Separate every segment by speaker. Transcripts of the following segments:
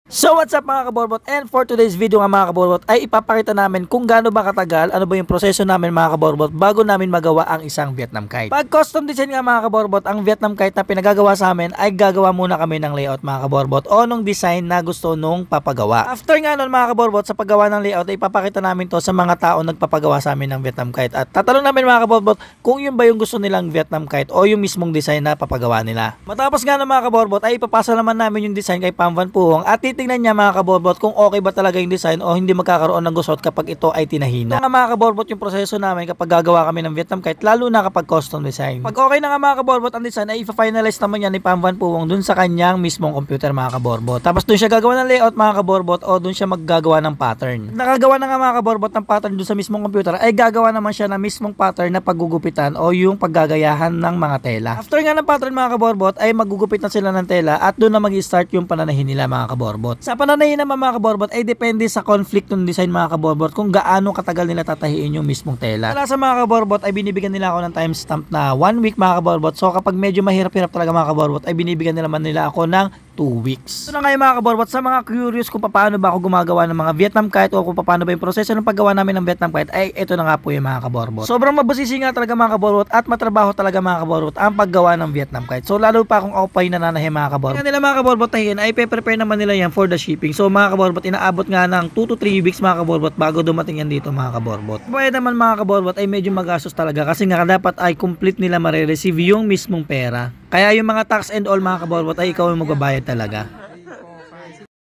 Speaker 1: So what's up mga kaborbot, and for today's video nga mga kaborbot ay ipapakita namin kung gaano ba katagal, ano ba yung proseso namin mga kaborbot bago namin magawa ang isang Vietnam kite. Pag custom design nga mga kaborbot, ang Vietnam kite na pinagagawa sa amin ay gagawa muna kami ng layout mga kaborbot o nung design na gusto nung papagawa. After nga nun mga kaborbot, sa paggawa ng layout ay ipapakita namin to sa mga tao nagpapagawa sa amin ng Vietnam kite at tatanong namin mga kaborbot kung yun ba yung gusto nilang Vietnam kite o yung mismong design na papagawa nila. Matapos nga ng mga kaborbot ay ipapasa naman namin yung design kay Pam Van Puong at titingnan niya mga kaborbot kung okay ba talaga yung design o hindi magkakaroon ng gusot kapag ito ay tinahina. Ito nga mga kaborbot yung proseso namin kapag gagawa kami ng Vietnam kite, lalo na kapag custom design. Pag okay na nga mga kaborbot ang design ay ipa-finalize naman yan ni Pam Van Puong dun sa kanyang mismong computer mga kaborbot. Tapos dun siya gagawa ng layout mga kaborbot o dun siya maggagawa ng pattern. Nakagawa na nga mga kaborbot ng pattern dun sa mismong computer ay gagawa naman siya ng mismong pattern na paggugupitan o yung paggagayahan ng mga tela. After nga ng pattern mga kaborbot ay magugupit na sila ng tela at dun na mag-start yung pananahin nila mga kaborbot. Sa pananahin naman mga kaborbot ay depende sa conflict ng design mga kaborbot kung gaano katagal nila tatahiin yung mismong tela. Wala sa mga kaborbot ay binibigyan nila ako ng timestamp na 1 week mga kaborbot. So kapag medyo mahirap-hirap talaga mga kaborbot ay binibigyan nila ako ng 2 weeks. So na ngayon mga kaborbot, sa mga curious kung paano ba ako gumagawa ng mga Vietnam kite o kung paano ba yung proseso ng paggawa namin ng Vietnam kite ay ito na nga po yung mga kaborbot. Sobrang mabusisi nga talaga mga kaborbot at matrabaho talaga mga kaborbot ang paggawa ng Vietnam kite. So lalo pa kung ako pa yung nananahe mga kaborbot. Kaya nila mga kaborbot tahiin ay pe-prepare naman nila yan for the shipping. So mga kaborbot, inaabot nga ng 2 to 3 weeks mga kaborbot bago dumating yan dito mga kaborbot. Kaya naman mga kaborbot ay medyo magastos talaga kasi nga dapat ay complete nila mare-receive yung mismong pera. Kaya yung mga tax and all mga kaborbot ay ikaw yung magbabayad talaga.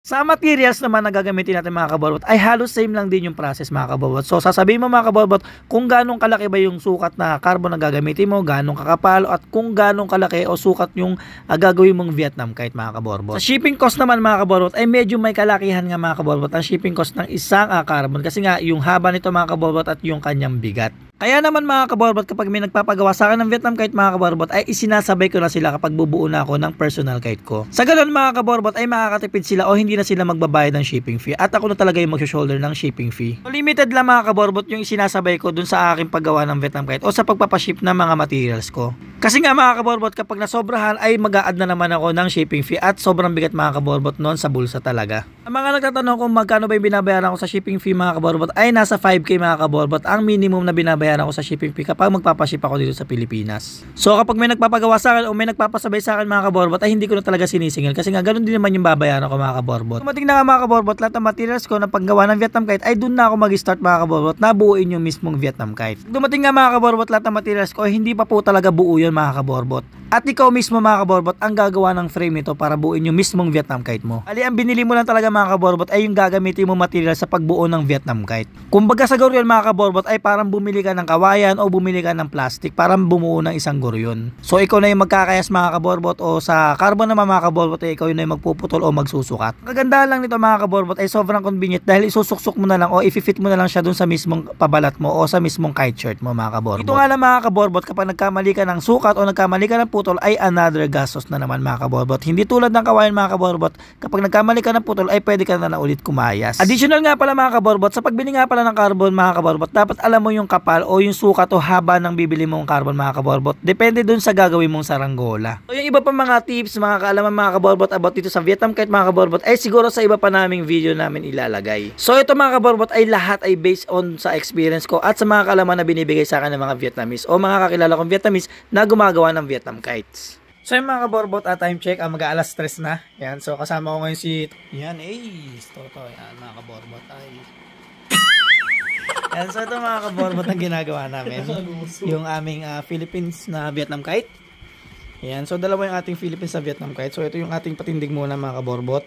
Speaker 1: Sa materials naman na gagamitin natin mga kaborbot ay halos same lang din yung process mga kaborbot. So sasabihin mo mga kaborbot kung ganong kalaki ba yung sukat na carbon na gagamitin mo, ganong kakapal at kung ganong kalaki o sukat yung gagawin mong Vietnam kite mga kaborbot. Sa shipping cost naman mga kaborbot ay medyo may kalakihan nga mga kaborbot ang shipping cost ng isang carbon kasi nga yung haba nito mga kaborbot at yung kanyang bigat. Kaya naman mga kaborbot, kapag may nagpapagawa sa akin ng Vietnam kite mga kaborbot ay isinasabay ko na sila kapag bubuo na ako ng personal kite ko. Sa ganun mga kaborbot ay makakatipid sila o hindi na sila magbabayad ng shipping fee at ako na talaga yung mag-shoulder ng shipping fee. So, limited lang mga kaborbot yung isinasabay ko dun sa aking paggawa ng Vietnam kite o sa pagpapaship ng mga materials ko. Kasi nga mga kaborbot, kapag nasobrahan ay mag-a-add na naman ako ng shipping fee at sobrang bigat mga kaborbot noon sa bulsa talaga. Ang mga nagtatanong kung magkano ba yung binabayaran ko sa shipping fee mga kaborbot ay nasa 5K mga kaborbot ang minimum na binabayaran ko sa shipping fee kapag magpapaship ako dito sa Pilipinas. So kapag may nagpapagawa sa akin o may nagpapasabay sa akin mga kaborbot ay hindi ko na talaga sinisingil kasi nga ganoon din naman yung babayaran ko mga kaborbot. Dumating na nga mga kaborbot, lahat ng materials ko na paggawa ng Vietnam kite ay doon na ako mag-start mga kaborbot na buuin yung mismong Vietnam kite. Dumating nga mga kaborbot, lahat ng materials ko ay hindi pa po talaga buo yun mga kaborbot. At ikaw mismo mga kaborbot ang gagawa ng frame nito para buuin yung mismong Vietnam kite mo. Ali, ang binili mo lang talaga mga kaborbot ay yung gagamitin mo material sa pagbuo ng Vietnam kite. Kumbaga sa goryon mga kaborbot ay parang bumili ka ng kawayan o bumili ka ng plastic para bumuo ng isang goryon. So ikaw na yung magkakayas mga kaborbot o sa carbon naman mga kaborbot ay ikaw yun na yung magpuputol o magsusukat. Kagandahan lang nito mga kaborbot ay sobrang convenient dahil isusuksok mo na lang o i-fit mo na lang siya dun sa mismong pabalat mo o sa mismong kite shirt mo mga kaborbot. Ito nga lang mga kaborbot, kapag nagkamali ka ng sukat o nagkamali ka ng putol ay another gastos na naman mga kaborbot. Hindi tulad ng kawayan mga kaborbot, kapag nagkamali ka ng putol ay pwede ka na ulit kumayas. Additional nga pala mga kaborbot, sa pagbili nga pala ng carbon mga kaborbot, dapat alam mo yung kapal o yung sukat o haba ng bibili mong carbon mga kaborbot. Depende dun sa gagawin mong saranggola. So yung iba pa mga tips, mga kaalaman mga kaborbot about dito sa Vietnam kite mga kaborbot ay siguro sa iba pa naming video namin ilalagay. So ito mga kaborbot ay lahat ay based on sa experience ko at sa mga kaalaman na binibigay sa akin ng mga Vietnamese o mga kakilala kong Vietnamese na gumagawa ng Vietnam kites. So yung mga kaborbot, time check, mag-aalas 3 na. Yan, so kasama ko ngayon si yan, Toto, yan mga kaborbot ay. Yan, so ito mga kaborbot ang ginagawa namin. Yung aming Philippines na Vietnam kite. Yan, so dalawa yung ating Philippines na Vietnam kite. So ito yung ating patindig muna mga kaborbot.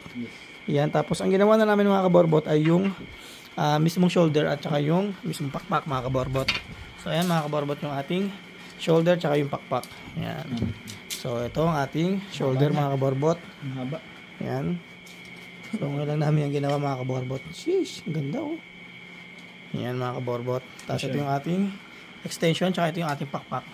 Speaker 1: Yan, tapos ang ginawa na namin mga kaborbot ay yung mismong shoulder at saka yung mismong pakpak mga kaborbot. So ayan mga kaborbot yung ating shoulder at saka yung pakpak. Yan. So ito ang ating shoulder mga kaborbot. Ang haba. Yan. So ngayon lang namin yung ginawa mga kaborbot. Sheesh, ang ganda oh. Yan mga kaborbot. Tapos ito yung ating extension, tsaka ito yung ating pakpak.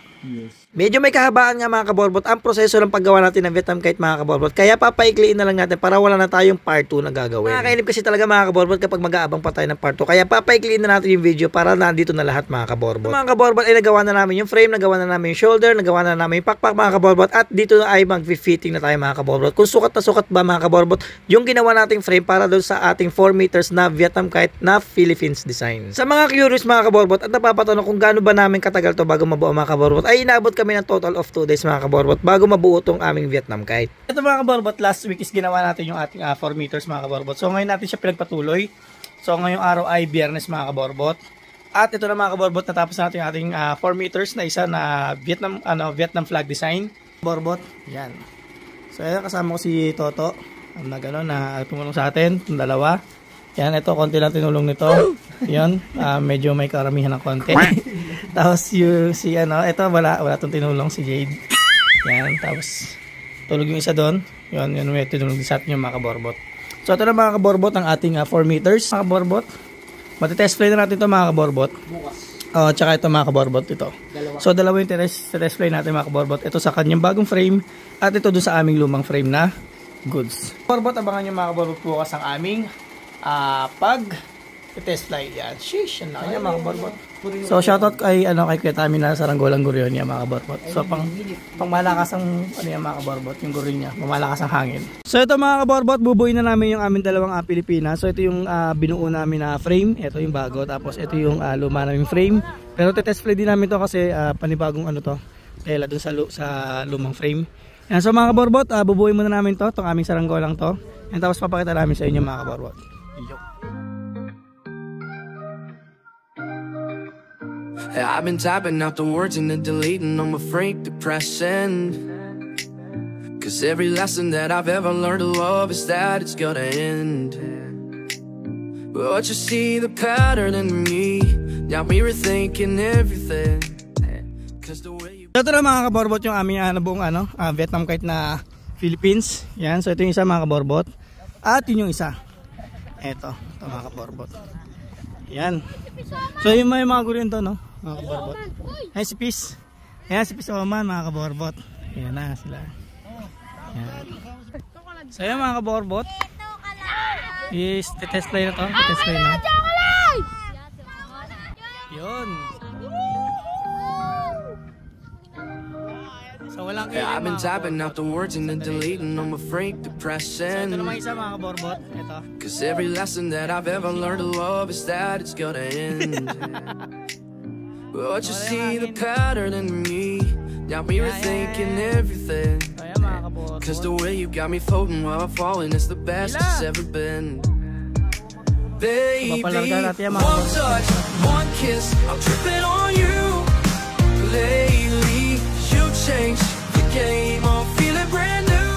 Speaker 1: Medyo may kahabaan nga mga kaborbot ang proseso ng paggawa natin ng Vietnam kite mga kaborbot. Kaya papaikliin na lang natin para wala na tayong part 2 na gagawin. Nakakainip kasi talaga mga kaborbot kapag mag-aabang pa tayo ng part 2. Kaya papaikliin na natin yung video para nandito na lahat mga kaborbot. Mga kaborbot ay nagawa na namin yung frame, nagawa na namin yung shoulder, nagawa na namin yung pakpak mga kaborbot. At dito na ay mag-fitting na tayo mga kaborbot. Kung sukat na sukat ba mga kaborbot yung ginawa nating frame para doon sa ating 4 meters na Vietnam kite na Philippines design. Sa mga curious mga kaborbot at napapatanong kung gaano ba namin katagal to bago mabuo mga kaborbot, ay inaabot kami ng total of 2 days mga kaborbot bago mabuo tong aming Vietnam kite. Ito mga kaborbot, last week is ginawa natin yung ating 4 meters mga kaborbot. So ngayon natin siya pinagpatuloy. So ngayong araw ay Biyernes mga kaborbot. At ito na mga kaborbot, natapos natin yung ating 4 meters na isa na Vietnam flag design. Kaborbot, yan. So ayan, kasama ko si Toto na tumulong sa atin, yung dalawa. Yan, ito, konti lang tinulong nito. Yan, medyo may karamihan ng konti. Tapos yung ito, wala itong tinulong, si Jade. Yan, tapos tulog yung isa doon. Yun, may tinulong din sa atin yung mga kaborbot. So ito na mga kaborbot, ang ating 4 meters, mga kaborbot. Matitest play na natin ito mga kaborbot. Tsaka ito mga kaborbot, ito. So dalawa yung test play natin mga kaborbot. Ito sa kanyang bagong frame, at ito doon sa aming lumang frame na goods. Kaborbot, abangan nyo mga kaborbot bukas ang aming pag-test flight yan. Sheesh, yan lang yan mga kaborbot. So shoutout kay Kuya Tami na sa Ranggolang Gurion yan mga kaborbot. So pang malakas ang mga kaborbot, yung gurin niya, mamalakas ang hangin. So ito mga kaborbot, bubuin na namin yung aming dalawang Pilipinas. So ito yung binuo namin na frame, ito yung bago, tapos ito yung luma naming frame. Pero test flight din namin to kasi panibagong tela dun sa lumang frame. Yan, so mga kaborbot, bubuin muna namin to, itong aming saranggolang to. And tapos papakita namin sa inyo mga kaborbot.
Speaker 2: I've been typing out the words and then deleting them, afraid to press send. Cause every lesson that I've ever learned to love is that it's gonna end. But you see the pattern in me, got me rethinking everything. Cause the way you...
Speaker 1: Ito na mga kaborbot yung aming nabuong Vietnam kite na Philippines. Yan, so ito yung isa mga kaborbot. At yun yung isa. Ito mga kaborbot. Yan. So yung may mga gurion to, no? Mga kaborbot. Ayan si Peace. Ayan si Peace Oman mga kaborbot. Ayan na sila. Yan. So yan mga kaborbot. Is test play na to. Test play na. Yun. So walang kilig
Speaker 2: I've been typing out the words and then deleting them, afraid to press send.
Speaker 1: So ito naman isa mga kaborbot. Ito.
Speaker 2: Cause every lesson that I've ever learned to love is that it's gonna end. But you see the pattern in me, got me rethinking everything. Cause the way you got me floating while I'm falling is the best it's ever been. Baby, one touch, one kiss, I'm tripping on you. Lately, you changed the game, I'm feeling brand new.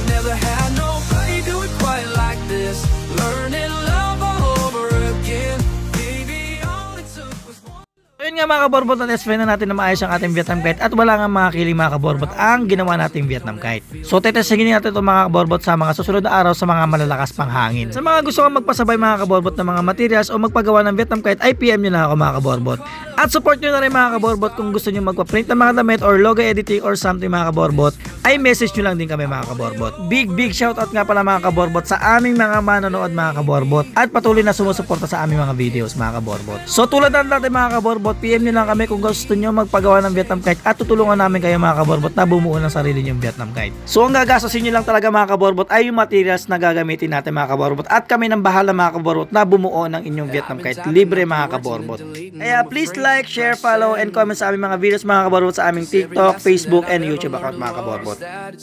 Speaker 2: Never had nobody do it quite like this. Learning love all over again. Baby, all it took was one.
Speaker 1: Ayun nga mga kaborbot, na-test na natin na maayos ang ating Vietnam kite at wala nga mga kiling mga kaborbot ang ginawa nating Vietnam kite. So tetestingin natin itong mga kaborbot sa mga susunod na araw sa mga malalakas pang hangin. Sa mga gusto kong magpasabay mga kaborbot ng mga materials o magpagawa ng Vietnam kite ay PM nyo na ako mga kaborbot. At support nyo na rin mga kaborbot kung gusto nyo magpa-print ng mga damit or logo editing or something mga kaborbot, ay message nyo lang din kami mga kaborbot. Big shoutout nga pala mga kaborbot sa aming mga manonood mga kaborbot at patuloy na sumusuporta sa aming mga videos mga kaborbot. So tulad ng natin mga kaborbot, PM nyo lang kami kung gusto nyo magpagawa ng Vietnam kite at tutulungan namin kayo mga kaborbot na bumuo ng sarili nyong Vietnam kite. So ang gagastosin nyo lang talaga mga kaborbot ay yung materials na gagamitin natin mga kaborbot at kami nang bahala mga kaborbot na bumuo ng inyong Vietnam kite libre mga kaborbot. Kaya please like, share, follow, and comment sa aming mga videos mga kaborbot sa aming TikTok, Facebook, and YouTube account mga kaborbot.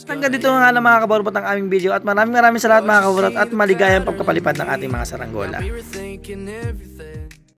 Speaker 1: Hanggang dito nga na mga kaborbot ang aming video at maraming salamat mga kaborbot at maligayang pagkapalipad ng ating mga saranggola.